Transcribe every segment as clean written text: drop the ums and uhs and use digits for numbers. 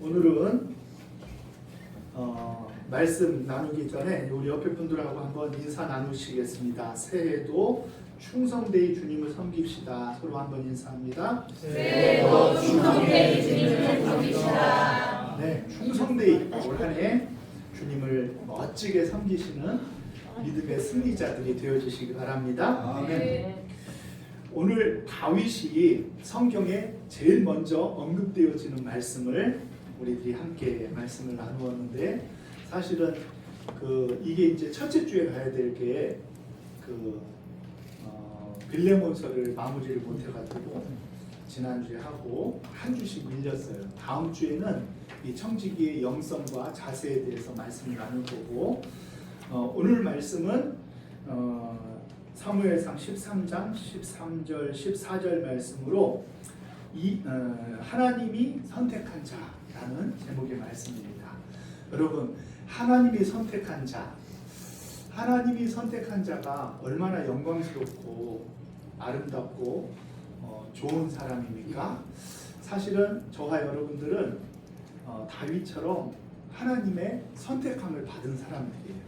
오늘은 말씀 나누기 전에 우리 옆에 분들하고 한번 인사 나누시겠습니다. 새해도 충성되이 주님을 섬깁시다. 서로 한번 인사합니다. 새해도 충성되이 주님을 섬깁시다. 네, 충성되이 올 한해 주님을 멋지게 섬기시는 믿음의 승리자들이 되어주시기 바랍니다. 아멘. 오늘 다윗이 성경에 제일 먼저 언급되어지는 말씀을 우리들이 함께 말씀을 나누었는데, 사실은 이게 이제 첫째 주에 가야 될 게 빌레몬서를 마무리를 못해가지고 지난주에 하고 한 주씩 밀렸어요. 다음 주에는 이 청지기의 영성과 자세에 대해서 말씀을 나눌 거고, 오늘 말씀은 사무엘상 13장 13절 14절 말씀으로 하나님이 선택한 자라는 제목의 말씀입니다. 여러분, 하나님이 선택한 자, 하나님이 선택한 자가 얼마나 영광스럽고 아름답고 좋은 사람입니까? 사실은 저와 여러분들은 다윗처럼 하나님의 선택함을 받은 사람들이에요.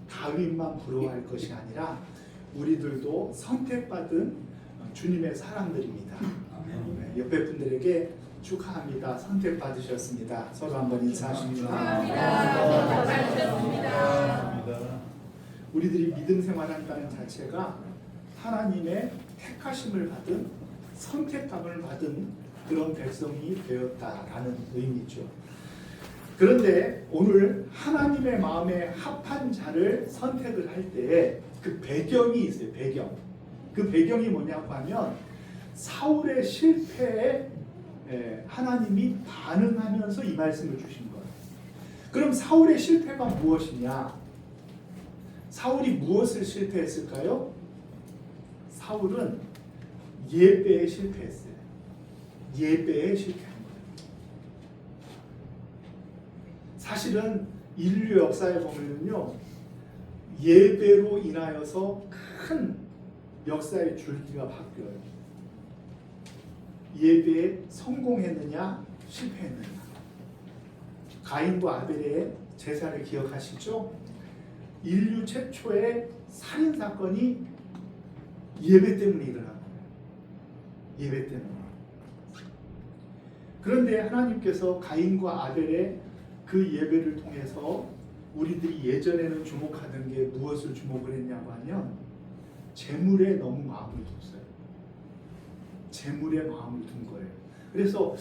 다윗만 부러워할 것이 아니라 우리들도 선택받은 주님의 사람들입니다. 네, 옆에 분들에게 축하합니다. 선택받으셨습니다. 서로 한번 인사하십니다. 우리들이 믿음 생활한다는 자체가 하나님의 택하심을 받은, 선택감을 받은 그런 백성이 되었다라는 의미죠. 그런데 오늘 하나님의 마음에 합한 자를 선택을 할 때 그 배경이 있어요. 그 배경이 뭐냐고 하면 사울의 실패에 하나님이 반응하면서 이 말씀을 주신 거예요. 그럼 사울의 실패가 무엇이냐? 사울이 무엇을 실패했을까요? 사울은 예배에 실패했어요. 예배에 실패한 거예요. 사실은 인류 역사에 보면요, 예배로 인하여서 큰 역사의 줄기가 바뀌어요. 예배에 성공했느냐, 실패했느냐. 가인과 아벨의 제사를 기억하시죠? 인류 최초의 살인 사건이 예배 때문에 일어난 거예요. 예배 때문에. 그런데 하나님께서 가인과 아벨의 그 예배를 통해서 우리들이 예전에는 주목하던 게 무엇을 주목을 했냐고 하면 재물에 너무 마음을 뒀어요. 재물에 마음을 둔 거예요. 그래서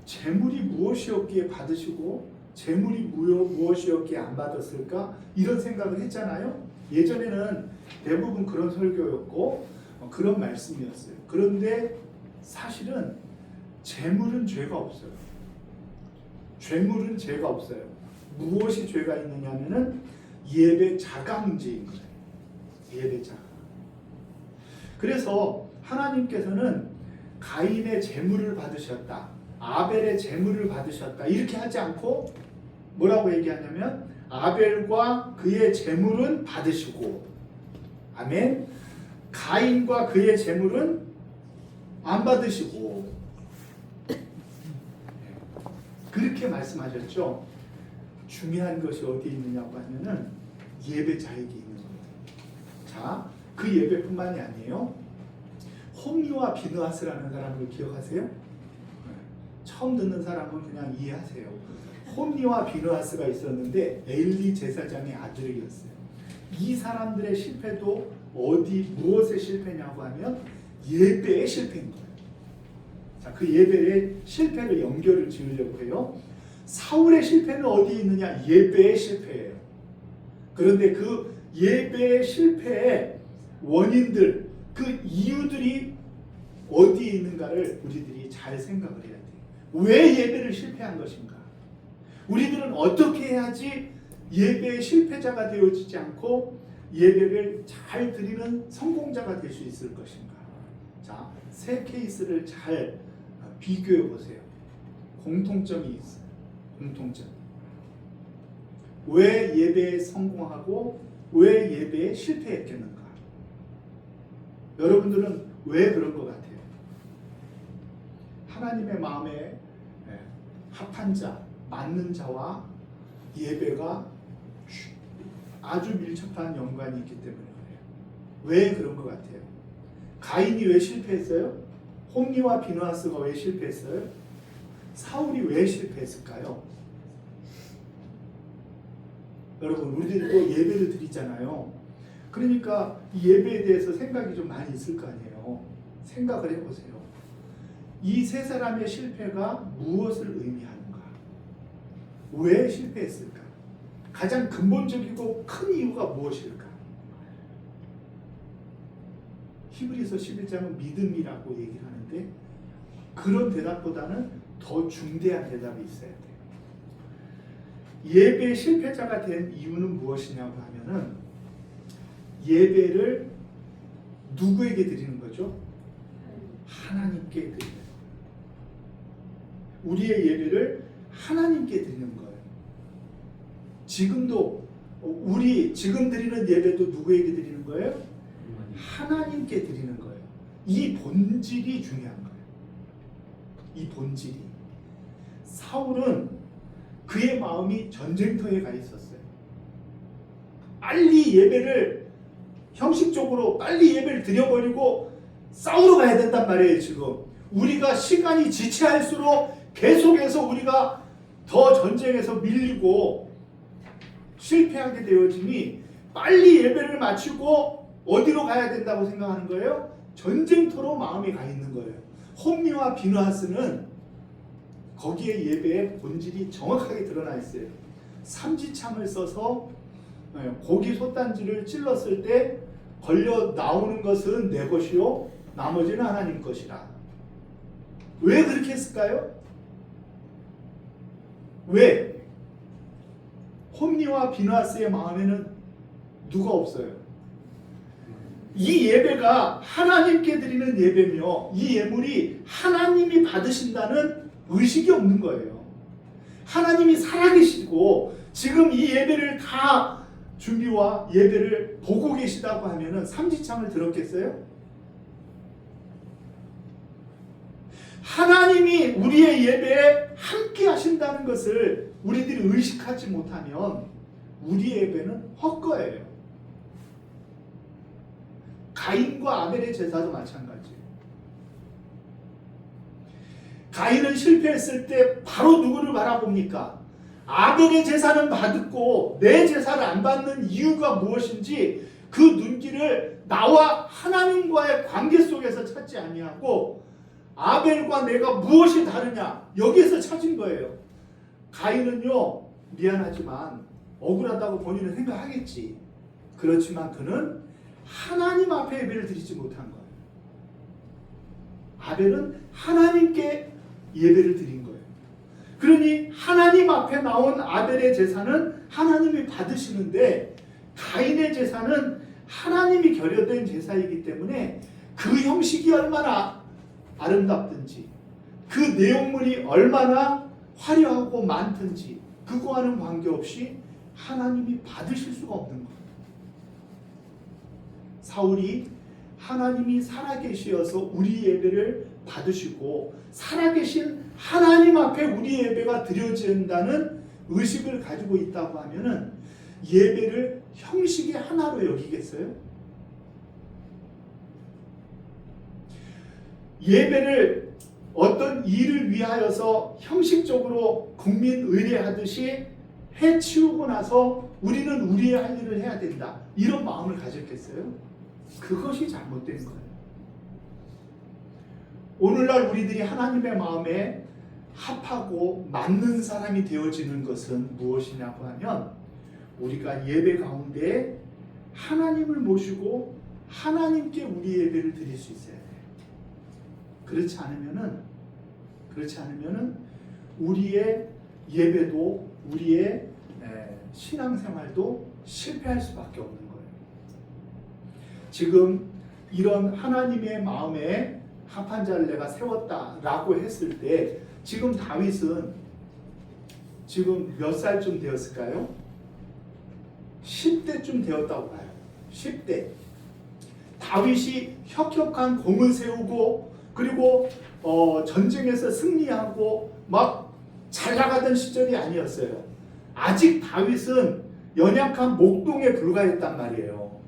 재물이 무엇이었기에 받으시고 재물이 무엇이었기에 안 받았을까? 이런 생각을 했잖아요. 예전에는 대부분 그런 설교였고 그런 말씀이었어요. 그런데 사실은 재물은 죄가 없어요. 죄물은 죄가 없어요. 무엇이 죄가 있느냐면은 예배 자가 문제인 거예요. 예배 자가. 그래서 하나님께서는 가인의 재물을 받으셨다, 아벨의 재물을 받으셨다 이렇게 하지 않고 뭐라고 얘기하냐면 아벨과 그의 재물은 받으시고, 아멘, 가인과 그의 재물은 안 받으시고, 그렇게 말씀하셨죠. 중요한 것이 어디에 있느냐고 하면은 예배자에게 있는 겁니다. 자, 그 예배뿐만이 아니에요. 홈리와 비느하스라는 사람을 기억하세요? 처음 듣는 사람은 그냥 이해하세요. 홈리와 비느하스가 있었는데 엘리 제사장의 아들이었어요. 이 사람들의 실패도 무엇에 실패냐고 하면 예배에 실패인 거예요. 자, 그 예배의 실패를 연결을 지으려고 해요. 사울의 실패는 어디에 있느냐? 예배의 실패예요. 그런데 그 예배의 실패의 원인들, 그 이유들이 어디에 있는가를 우리들이 잘 생각을 해야 돼요. 왜 예배를 실패한 것인가? 우리들은 어떻게 해야지 예배의 실패자가 되어지지 않고 예배를 잘 드리는 성공자가 될 수 있을 것인가? 자, 세 케이스를 잘 비교해 보세요. 공통점이 있어요. 공통점. 왜 예배에 성공하고 왜 예배에 실패했겠는가? 여러분들은 왜 그런 것 같아요? 하나님의 마음에 합한 자, 맞는 자와 예배가 아주 밀접한 연관이 있기 때문에 그래요. 왜 그런 것 같아요? 가인이 왜 실패했어요? 홈리와 비느하스가 왜 실패했어요? 사울이 왜 실패했을까요? 여러분, 우리들도 예배를 드리잖아요. 그러니까 이 예배에 대해서 생각이 좀 많이 있을 거 아니에요. 생각을 해보세요. 이 세 사람의 실패가 무엇을 의미하는가? 왜 실패했을까? 가장 근본적이고 큰 이유가 무엇일까? 히브리서 11장은 믿음이라고 얘기를 하는데 그런 대답보다는 더 중대한 대답이 있어야 돼요. 예배 실패자가 된 이유는 무엇이냐고 하면은 예배를 누구에게 드리는 거죠? 하나님께 드리는 거예요. 우리의 예배를 하나님께 드리는 거예요. 지금도 우리 지금 드리는 예배도 누구에게 드리는 거예요? 하나님께 드리는 거예요. 이 본질이 중요한 거예요. 이 본질이. 사울은 그의 마음이 전쟁터에 가 있었어요. 빨리 예배를 형식적으로 빨리 예배를 드려버리고 싸우러 가야 된단 말이에요. 지금 우리가 시간이 지체할수록 계속해서 우리가 더 전쟁에서 밀리고 실패하게 되어지니 빨리 예배를 마치고 어디로 가야 된다고 생각하는 거예요? 전쟁터로 마음이 가 있는 거예요. 홈리와 비느하스는 거기에 예배의 본질이 정확하게 드러나 있어요. 삼지창을 써서 고기 솥단지를 찔렀을 때 걸려 나오는 것은 내 것이요 나머지는 하나님 것이라. 왜 그렇게 했을까요? 왜? 홈리와 비느하스의 마음에는 누가 없어요? 이 예배가 하나님께 드리는 예배며 이 예물이 하나님이 받으신다는 의식이 없는 거예요. 하나님이 살아계시고 지금 이 예배를 다 준비와 예배를 보고 계시다고 하면은 삼지창을 들었겠어요? 하나님이 우리의 예배에 함께 하신다는 것을 우리들이 의식하지 못하면 우리의 예배는 헛거예요. 가인과 아벨의 제사도 마찬가지예요. 가인은 실패했을 때 바로 누구를 바라봅니까? 아벨의 제사는 받았고 내 제사를 안 받는 이유가 무엇인지 그 눈길을 나와 하나님과의 관계 속에서 찾지 아니하고 아벨과 내가 무엇이 다르냐 여기에서 찾은 거예요. 가인은요 미안하지만 억울하다고 본인은 생각하겠지. 그렇지만 그는 하나님 앞에 예배를 드리지 못한 거예요. 아벨은 하나님께 예배를 드린 거예요. 그러니 하나님 앞에 나온 아벨의 제사는 하나님이 받으시는데 가인의 제사는 하나님이 결여된 제사이기 때문에 그 형식이 얼마나 아름답든지 그 내용물이 얼마나 화려하고 많든지 그거와는 관계없이 하나님이 받으실 수가 없는 거예요. 사울이 하나님이 살아계시어서 우리 예배를 받으시고 살아계신 하나님 앞에 우리 예배가 드려진다는 의식을 가지고 있다고 하면은 예배를 형식의 하나로 여기겠어요? 예배를 어떤 일을 위하여서 형식적으로 국민 의례하듯이 해치우고 나서 우리는 우리의 할 일을 해야 된다. 이런 마음을 가졌겠어요? 그것이 잘못된 거예요. 오늘날 우리들이 하나님의 마음에 합하고 맞는 사람이 되어지는 것은 무엇이냐고 하면 우리가 예배 가운데 하나님을 모시고 하나님께 우리 예배를 드릴 수 있어야 돼요. 그렇지 않으면은 우리의 예배도 우리의 신앙생활도 실패할 수밖에 없는 거예요. 지금 이런 하나님의 마음에 합한 자를 내가 세웠다라고 했을 때 지금 다윗은 지금 몇 살쯤 되었을까요? 10대쯤 되었다고 봐요. 10대. 다윗이 혁혁한 공을 세우고 그리고 전쟁에서 승리하고 막 잘 나가던 시절이 아니었어요. 아직 다윗은 연약한 목동에 불과했단 말이에요.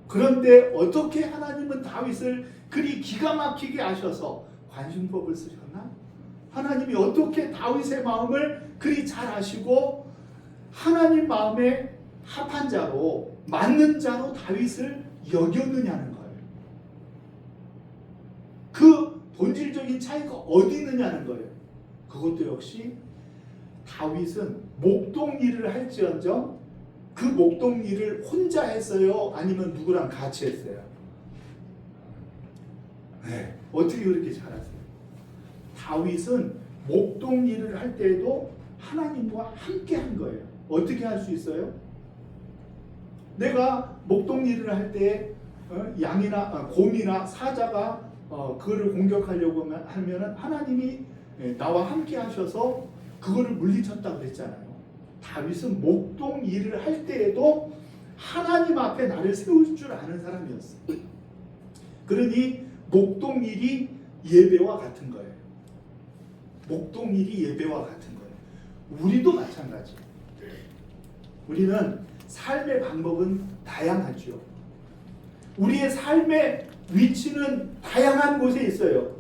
그런데 어떻게 하나님은 다윗을 그리 기가 막히게 하셔서 관심법을 쓰셨나? 하나님이 어떻게 다윗의 마음을 그리 잘 아시고 하나님 마음에 합한 자로, 맞는 자로 다윗을 여겼느냐는 거예요. 그 본질적인 차이가 어디 있느냐는 거예요. 그것도 역시 다윗은 목동 일을 할지언정 그 목동 일을 혼자 했어요? 아니면 누구랑 같이 했어요? 네. 어떻게 그렇게 잘하세요? 다윗은 목동 일을 할 때에도 하나님과 함께 한 거예요. 어떻게 할 수 있어요? 내가 목동 일을 할 때 양이나 곰이나 사자가 그거를 공격하려고 하면은 하나님이 나와 함께 하셔서 그거를 물리쳤다고 그랬잖아요. 다윗은 목동 일을 할 때에도 하나님 앞에 나를 세울 줄 아는 사람이었어요. 그러니 목동 일이 예배와 같은 거예요. 목동 일이 예배와 같은 거예요. 우리도 마찬가지. 우리는 삶의 방법은 다양하죠. 우리의 삶의 위치는 다양한 곳에 있어요.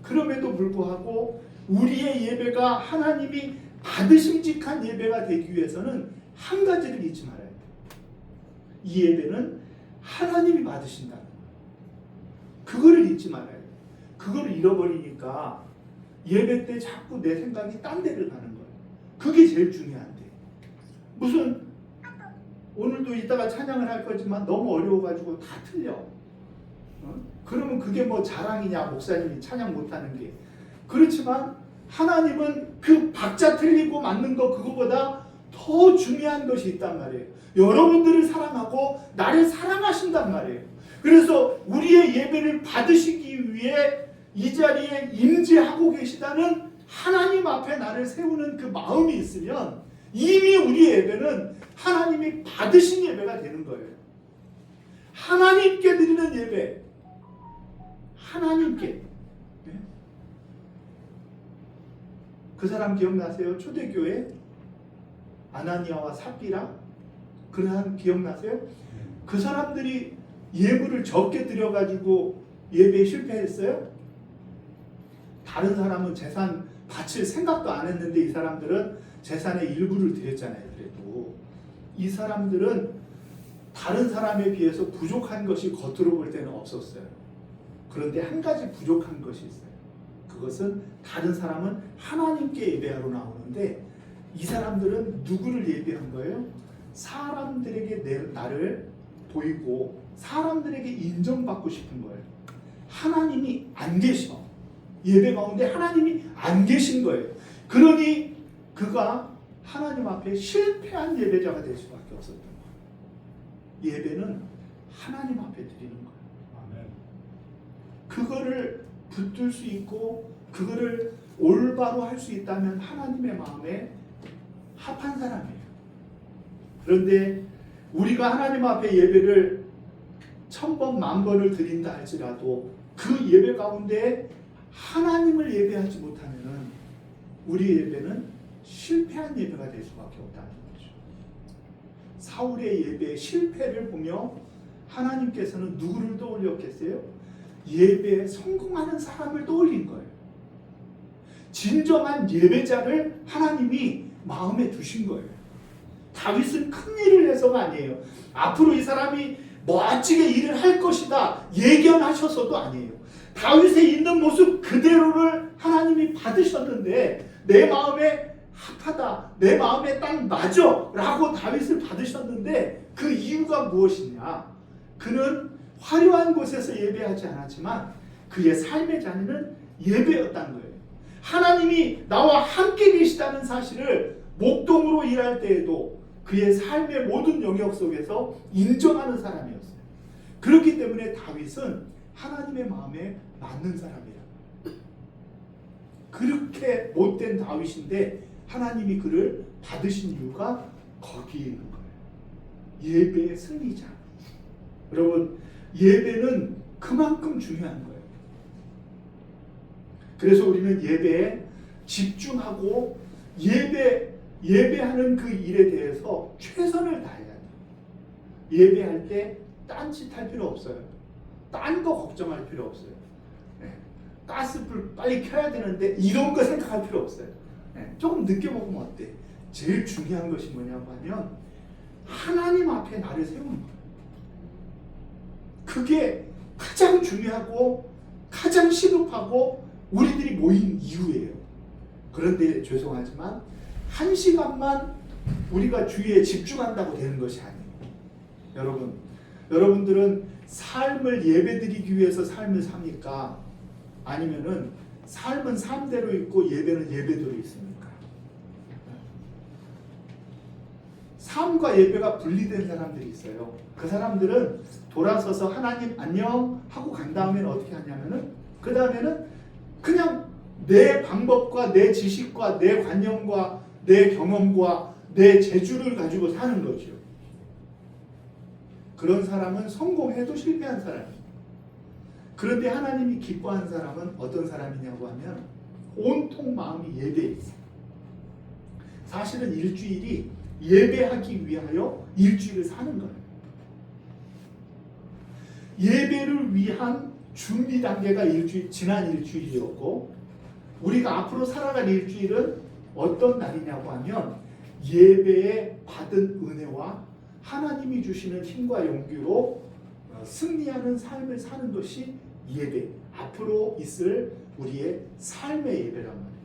그럼에도 불구하고 우리의 예배가 하나님이 받으심직한 예배가 되기 위해서는 한 가지를 잊지 말아야 돼요. 이 예배는 하나님이 받으신다는 거예요. 그거를 잊지 말아야 돼요. 그거를 잃어버리니까 예배 때 자꾸 내 생각이 딴 데를 가는 거예요. 그게 제일 중요한데. 무슨 오늘도 이따가 찬양을 할 거지만 너무 어려워가지고 다 틀려. 그러면 그게 뭐 자랑이냐, 목사님이 찬양 못하는 게. 그렇지만 하나님은 그 박자 틀리고 맞는 거 그거보다 더 중요한 것이 있단 말이에요. 여러분들을 사랑하고 나를 사랑하신단 말이에요. 그래서 우리의 예배를 받으시기 위해 이 자리에 임재하고 계시다는 하나님 앞에 나를 세우는 그 마음이 있으면 이미 우리의 예배는 하나님이 받으신 예배가 되는 거예요. 하나님께 드리는 예배. 하나님께. 네? 그 사람 기억나세요? 초대교회 아나니아와 삽비라? 그 사람 기억나세요? 그 사람들이 예물을 적게 드려가지고 예배에 실패했어요? 다른 사람은 재산 바칠 생각도 안 했는데 이 사람들은 재산의 일부를 드렸잖아요. 그래도 이 사람들은 다른 사람에 비해서 부족한 것이 겉으로 볼 때는 없었어요. 그런데 한 가지 부족한 것이 있어요. 그것은 다른 사람은 하나님께 예배하러 나오는데 이 사람들은 누구를 예배한 거예요? 사람들에게 나를 보이고 사람들에게 인정받고 싶은 거예요. 하나님이 안 계셔. 예배 가운데 하나님이 안 계신 거예요. 그러니 그가 하나님 앞에 실패한 예배자가 될 수밖에 없었던 거예요. 예배는 하나님 앞에 드리는 거예요. 아멘. 그거를 붙들 수 있고 그거를 올바로 할 수 있다면 하나님의 마음에 합한 사람이에요. 그런데 우리가 하나님 앞에 예배를 1000번, 10,000번을 드린다 할지라도 그 예배 가운데 하나님을 예배하지 못하면 우리의 예배는 실패한 예배가 될 수밖에 없다는 거죠. 사울의 예배의 실패를 보며 하나님께서는 누구를 떠올렸겠어요? 예배에 성공하는 사람을 떠올린 거예요. 진정한 예배자를 하나님이 마음에 두신 거예요. 다윗은 큰 일을 해서가 아니에요. 앞으로 이 사람이 멋지게 일을 할 것이다 예견하셔서도 아니에요. 다윗의 있는 모습 그대로를 하나님이 받으셨는데 내 마음에 합하다, 내 마음에 딱 맞아 라고 다윗을 받으셨는데 그 이유가 무엇이냐? 그는 화려한 곳에서 예배하지 않았지만 그의 삶의 자리는 예배였다는 거예요. 하나님이 나와 함께 계시다는 사실을 목동으로 일할 때에도 그의 삶의 모든 영역 속에서 인정하는 사람이었어요. 그렇기 때문에 다윗은 하나님의 마음에 맞는 사람이라. 그렇게 못된 다윗인데 하나님이 그를 받으신 이유가 거기에 있는 거예요. 예배의 승리자. 여러분, 예배는 그만큼 중요한 거예요. 그래서 우리는 예배에 집중하고 예배하는 그 일에 대해서 최선을 다해야 돼요. 예배할 때 딴짓할 필요 없어요. 딴 거 걱정할 필요 없어요. 가스불 빨리 켜야 되는데 이런 거 생각할 필요 없어요. 조금 늦게 먹으면 어때? 제일 중요한 것이 뭐냐고 하면 하나님 앞에 나를 세우는 거예요. 그게 가장 중요하고 가장 시급하고 우리들이 모인 이유예요. 그런데 죄송하지만 1시간만 우리가 주위에 집중한다고 되는 것이 아니에요. 여러분들은 삶을 예배드리기 위해서 삶을 삽니까? 아니면은 삶은 삶대로 있고 예배는 예배대로 있습니까? 삶과 예배가 분리된 사람들이 있어요. 그 사람들은 돌아서서 하나님 안녕 하고 간 다음에는 어떻게 하냐면은 그 다음에는 그냥 내 방법과 내 지식과 내 관념과 내 경험과 내 재주를 가지고 사는 거죠. 그런 사람은 성공해도 실패한 사람이에요. 그런데 하나님이 기뻐하는 사람은 어떤 사람이냐고 하면 온통 마음이 예배에 있어요. 사실은 일주일이 예배하기 위하여 일주일을 사는 거예요. 예배를 위한 준비 단계가 지난 일주일이었고 우리가 앞으로 살아갈 일주일은 어떤 날이냐고 하면 예배에 받은 은혜와 하나님이 주시는 힘과 용기로 승리하는 삶을 사는 것이 예배, 앞으로 있을 우리의 삶의 예배란 말이에요.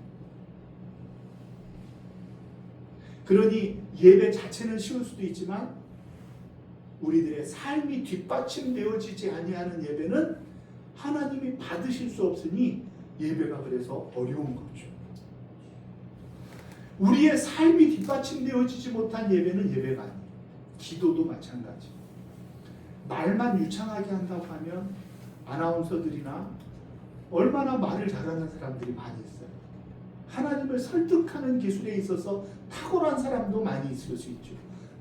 그러니 예배 자체는 쉬울 수도 있지만 우리들의 삶이 뒷받침되어지지 아니하는 예배는 하나님이 받으실 수 없으니 예배가 그래서 어려운 거죠. 우리의 삶이 뒷받침되어지지 못한 예배는 예배가 아니에요. 기도도 마찬가지. 말만 유창하게 한다고 하면 아나운서들이나 얼마나 말을 잘하는 사람들이 많이 있어요. 하나님을 설득하는 기술에 있어서 탁월한 사람도 많이 있을 수 있죠.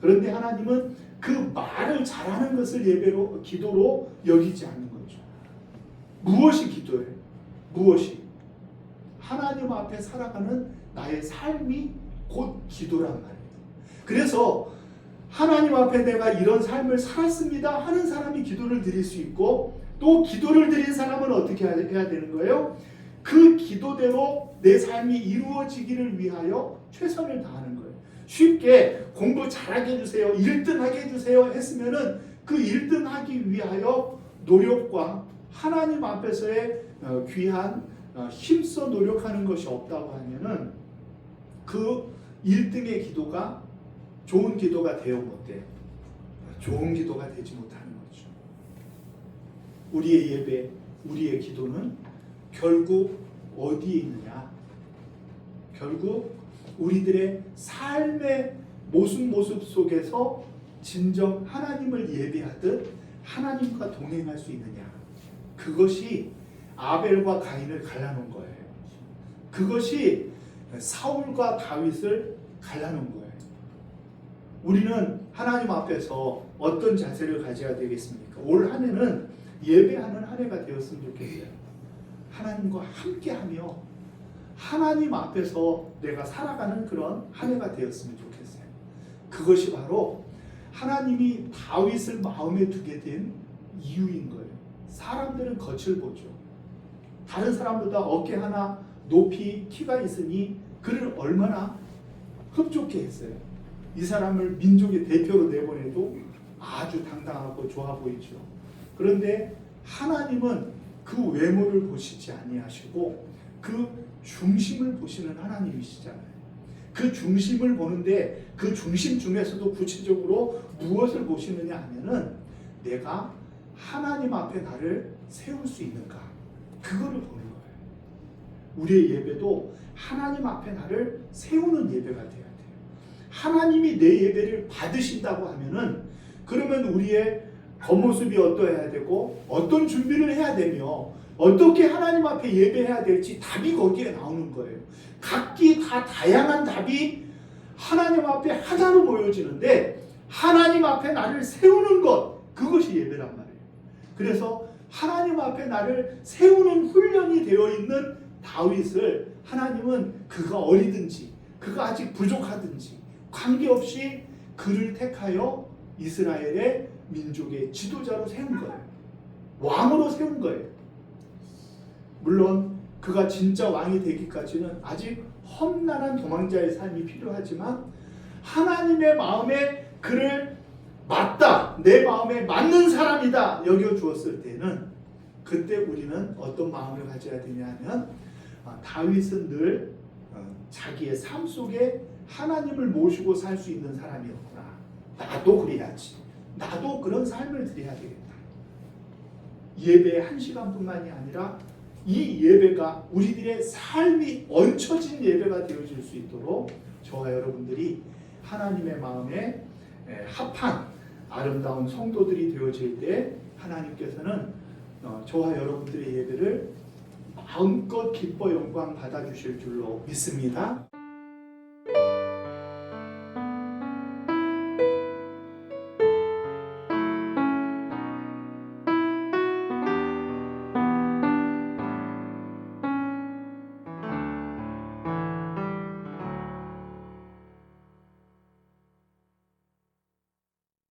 그런데 하나님은 그 말을 잘하는 것을 예배로, 기도로 여기지 않는 거죠. 무엇이 기도예요? 무엇이? 하나님 앞에 살아가는 나의 삶이 곧 기도란 말이에요. 그래서 하나님 앞에 내가 이런 삶을 살았습니다 하는 사람이 기도를 드릴 수 있고 또 기도를 드린 사람은 어떻게 해야 되는 거예요? 그 기도대로 내 삶이 이루어지기를 위하여 최선을 다하는 거예요. 쉽게 공부 잘하게 해주세요, 1등 하게 해주세요 했으면은 그 1등 하기 위하여 노력과 하나님 앞에서의 귀한 힘써 노력하는 것이 없다고 하면은 그 1등의 기도가 좋은 기도가 되어 못 돼요. 좋은 기도가 되지 못하는 거죠. 우리의 예배, 우리의 기도는 결국 어디에 있느냐? 결국 우리들의 삶의 모습 속에서 진정 하나님을 예배하듯 하나님과 동행할 수 있느냐? 그것이 아벨과 가인을 갈라놓은 거예요. 그것이 사울과 다윗을 갈라놓은 거예요. 우리는 하나님 앞에서 어떤 자세를 가져야 되겠습니까? 올 한 해는 예배하는 한 해가 되었으면 좋겠어요. 하나님과 함께하며 하나님 앞에서 내가 살아가는 그런 한 해가 되었으면 좋겠어요. 그것이 바로 하나님이 다윗을 마음에 두게 된 이유인 거예요. 사람들은 겉을 보죠. 다른 사람보다 어깨 하나 높이 키가 있으니 그를 얼마나 흡족해 했어요. 이 사람을 민족의 대표로 내보내도 아주 당당하고 좋아 보이죠. 그런데 하나님은 그 외모를 보시지 아니하시고 그 중심을 보시는 하나님이시잖아요. 그 중심을 보는데 그 중심 중에서도 구체적으로 무엇을 보시느냐 하면은 내가 하나님 앞에 나를 세울 수 있는가, 그거를 보는 거예요. 우리의 예배도 하나님 앞에 나를 세우는 예배가 돼야 돼요. 하나님이 내 예배를 받으신다고 하면은 그러면 우리의 겉모습이 어떠해야 되고 어떤 준비를 해야 되며 어떻게 하나님 앞에 예배해야 될지 답이 거기에 나오는 거예요. 각기 다 다양한 답이 하나님 앞에 하나로 모여지는데 하나님 앞에 나를 세우는 것, 그것이 예배란 말이에요. 그래서 하나님 앞에 나를 세우는 훈련이 되어 있는 다윗을 하나님은 그가 어리든지 그가 아직 부족하든지 관계없이 그를 택하여 이스라엘의 민족의 지도자로 세운 거예요. 왕으로 세운 거예요. 물론 그가 진짜 왕이 되기까지는 아직 험난한 도망자의 삶이 필요하지만 하나님의 마음에 그를 맞다, 내 마음에 맞는 사람이다 여겨주었을 때는 그때 우리는 어떤 마음을 가져야 되냐 하면 다윗은 늘 자기의 삶 속에 하나님을 모시고 살 수 있는 사람이었구나. 나도 그래야지. 나도 그런 삶을 드려야 되겠다. 예배 1시간뿐만이 아니라 이 예배가 우리들의 삶이 얹혀진 예배가 되어질 수 있도록 저와 여러분들이 하나님의 마음에 합한 아름다운 성도들이 되어질 때 하나님께서는 저와 여러분들의 예배를 마음껏 기뻐 영광 받아주실 줄로 믿습니다.